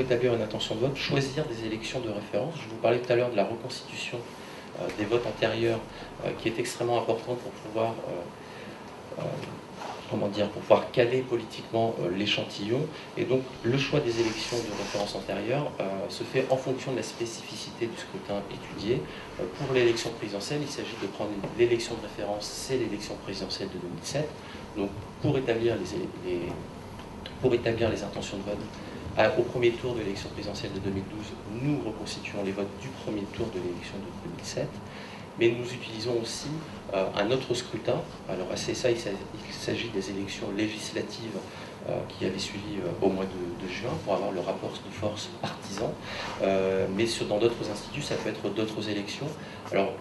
pour établir une intention de vote, choisir des élections de référence. Je vous parlais tout à l'heure de la reconstitution des votes antérieurs, qui est extrêmement importante pour pouvoir pour pouvoir caler politiquement l'échantillon. Et donc le choix des élections de référence antérieures se fait en fonction de la spécificité du scrutin étudié. Pour l'élection présidentielle, il s'agit de prendre l'élection de référence, c'est l'élection présidentielle de 2007. Donc pour établir les intentions de vote au premier tour de l'élection présidentielle de 2012, nous reconstituons les votes du premier tour de l'élection de 2007. Mais nous utilisons aussi un autre scrutin. Alors c'est ça, il s'agit des élections législatives qui avaient suivi au mois de juin pour avoir le rapport de force partisan. Mais dans d'autres instituts, ça peut être d'autres élections. Alors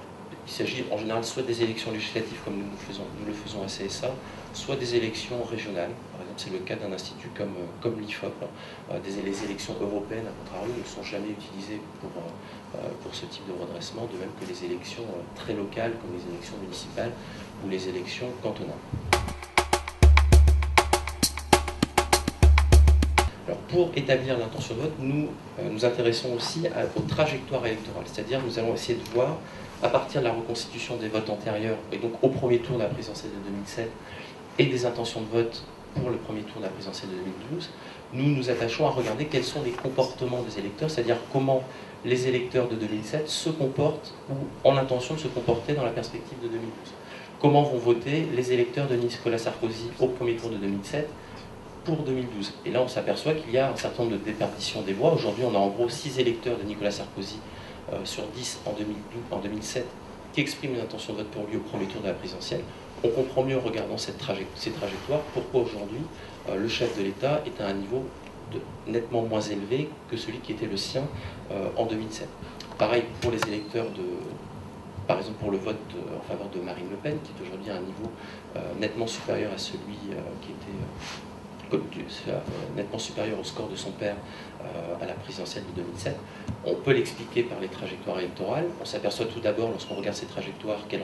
il s'agit en général soit des élections législatives comme nous le faisons à CSA, soit des élections régionales. Par exemple, c'est le cas d'un institut comme l'IFOP. Les élections européennes, à contrario, ne sont jamais utilisées pour ce type de redressement, de même que les élections très locales, comme les élections municipales ou les élections cantonales. Alors, pour établir l'intention de vote, nous nous intéressons aussi aux trajectoires électorales, c'est-à-dire nous allons essayer de voir, à partir de la reconstitution des votes antérieurs, et donc au premier tour de la présidentielle de 2007, et des intentions de vote pour le premier tour de la présidentielle de 2012, nous nous attachons à regarder quels sont les comportements des électeurs, c'est-à-dire comment les électeurs de 2007 se comportent ou ont l'intention de se comporter dans la perspective de 2012. Comment vont voter les électeurs de Nicolas Sarkozy au premier tour de 2007 pour 2012. Et là, on s'aperçoit qu'il y a un certain nombre de déperditions des voix. Aujourd'hui, on a en gros 6 électeurs de Nicolas Sarkozy sur 10 en 2007 qui expriment une intention de vote pour lui au premier tour de la présidentielle. On comprend mieux en regardant ces trajectoires pourquoi aujourd'hui le chef de l'État est à un niveau nettement moins élevé que celui qui était le sien en 2007. Pareil pour les électeurs par exemple pour le vote en faveur de Marine Le Pen, qui est aujourd'hui à un niveau nettement supérieur à celui qui était nettement supérieur au score de son père à la présidentielle de 2007. On peut l'expliquer par les trajectoires électorales. On s'aperçoit tout d'abord, lorsqu'on regarde ces trajectoires, qu'elle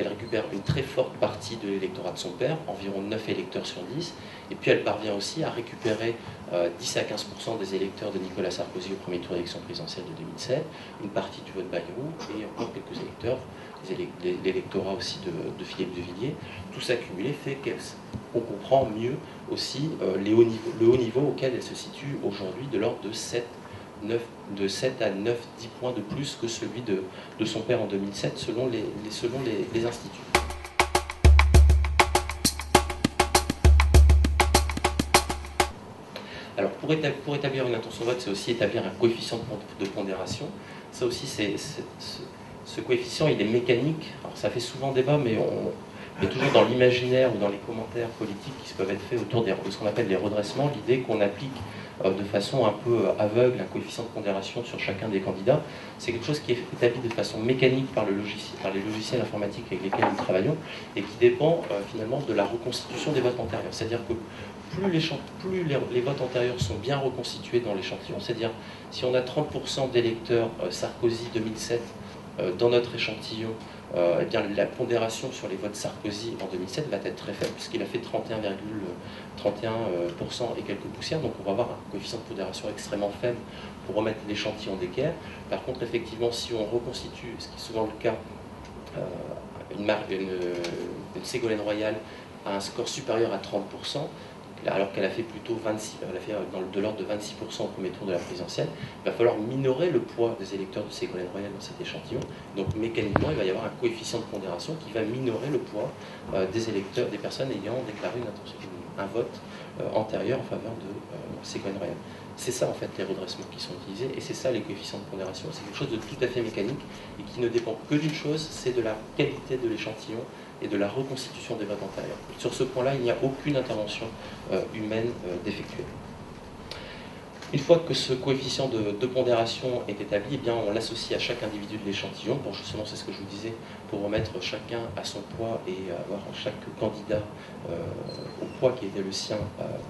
récupère une très forte partie de l'électorat de son père, environ 9 électeurs sur 10, et puis elle parvient aussi à récupérer 10 à 15% des électeurs de Nicolas Sarkozy au premier tour de l'élection présidentielle de 2007, une partie du vote Bayrou, et encore quelques électeurs, l'électorat aussi de Philippe de Villiers. Tout ça cumulé fait qu'on comprend mieux aussi le haut niveau auquel elle se situe aujourd'hui, de l'ordre de 7 à 9, 10 points de plus que celui de son père en 2007, selon les instituts. Alors, pour établir une intention de vote, c'est aussi établir un coefficient de pondération. Ça aussi, ce coefficient, il est mécanique. Alors, ça fait souvent débat, mais on est toujours dans l'imaginaire ou dans les commentaires politiques qui peuvent être faits autour de ce qu'on appelle les redressements, l'idée qu'on applique de façon un peu aveugle un coefficient de pondération sur chacun des candidats. C'est quelque chose qui est établi de façon mécanique par les logiciels informatiques avec lesquels nous travaillons et qui dépend finalement de la reconstitution des votes antérieurs. C'est-à-dire que plus les votes antérieurs sont bien reconstitués dans l'échantillon, c'est-à-dire si on a 30% d'électeurs Sarkozy 2007 dans notre échantillon, eh bien, la pondération sur les votes Sarkozy en 2007 va être très faible, puisqu'il a fait 31,31% et quelques poussières, donc on va avoir un coefficient de pondération extrêmement faible pour remettre l'échantillon d'équerre. Par contre, effectivement, si on reconstitue, ce qui est souvent le cas, une Ségolène Royal à un score supérieur à 30%, alors qu'elle a fait plutôt de l'ordre de 26% au premier tour de la présidentielle, il va falloir minorer le poids des électeurs de Ségolène Royal dans cet échantillon. Donc mécaniquement, il va y avoir un coefficient de pondération qui va minorer le poids des personnes ayant déclaré un vote antérieur en faveur de Ségolène Royal. C'est ça en fait les redressements qui sont utilisés, et c'est ça les coefficients de pondération. C'est quelque chose de tout à fait mécanique et qui ne dépend que d'une chose, c'est de la qualité de l'échantillon et de la reconstitution des votes antérieurs. Sur ce point-là, il n'y a aucune intervention humaine d'effectuer. Une fois que ce coefficient de pondération est établi, eh bien, on l'associe à chaque individu de l'échantillon, pour justement, c'est ce que je vous disais, pour remettre chacun à son poids et avoir chaque candidat au poids qui était le sien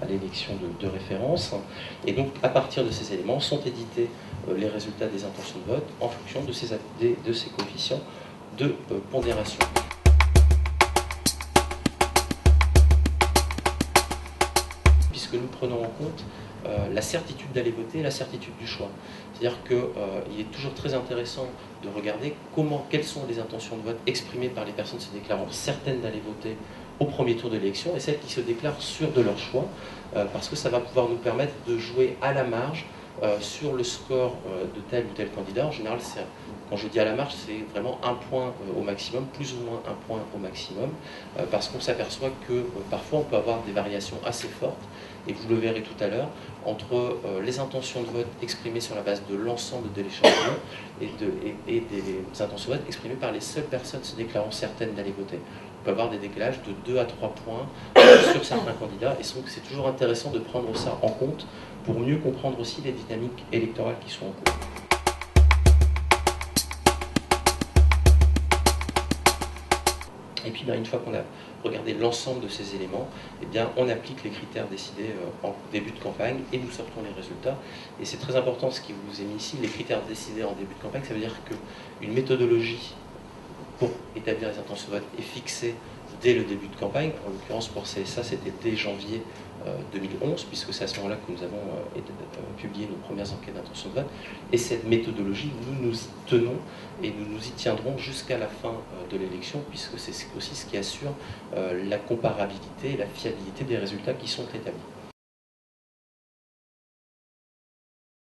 à l'élection de référence. Et donc, à partir de ces éléments, sont édités les résultats des intentions de vote en fonction de ces coefficients de pondération. Puisque nous prenons en compte la certitude d'aller voter et la certitude du choix. C'est-à-dire qu'il est toujours très intéressant de regarder quelles sont les intentions de vote exprimées par les personnes se déclarant certaines d'aller voter au premier tour de l'élection et celles qui se déclarent sûres de leur choix, parce que ça va pouvoir nous permettre de jouer à la marge sur le score de tel ou tel candidat. En général, quand je dis à la marge, c'est vraiment un point au maximum, plus ou moins un point au maximum, parce qu'on s'aperçoit que parfois on peut avoir des variations assez fortes, et vous le verrez tout à l'heure, entre les intentions de vote exprimées sur la base de l'ensemble de l'échantillon et des intentions de vote exprimées par les seules personnes se déclarant certaines d'aller voter. On peut avoir des décalages de 2 à 3 points sur certains candidats, et donc c'est toujours intéressant de prendre ça en compte pour mieux comprendre aussi les dynamiques électorales qui sont en cours. Et puis une fois qu'on a regardé l'ensemble de ces éléments, eh bien, on applique les critères décidés en début de campagne et nous sortons les résultats. Et c'est très important ce qui vous est mis ici, les critères décidés en début de campagne, ça veut dire qu'une méthodologie pour établir les intentions de vote est fixée dès le début de campagne. En l'occurrence pour CSA, c'était dès janvier 2011, puisque c'est à ce moment-là que nous avons publié nos premières enquêtes d'intention de vote. Et cette méthodologie, nous nous y tenons et nous nous y tiendrons jusqu'à la fin de l'élection, puisque c'est aussi ce qui assure la comparabilité et la fiabilité des résultats qui sont établis.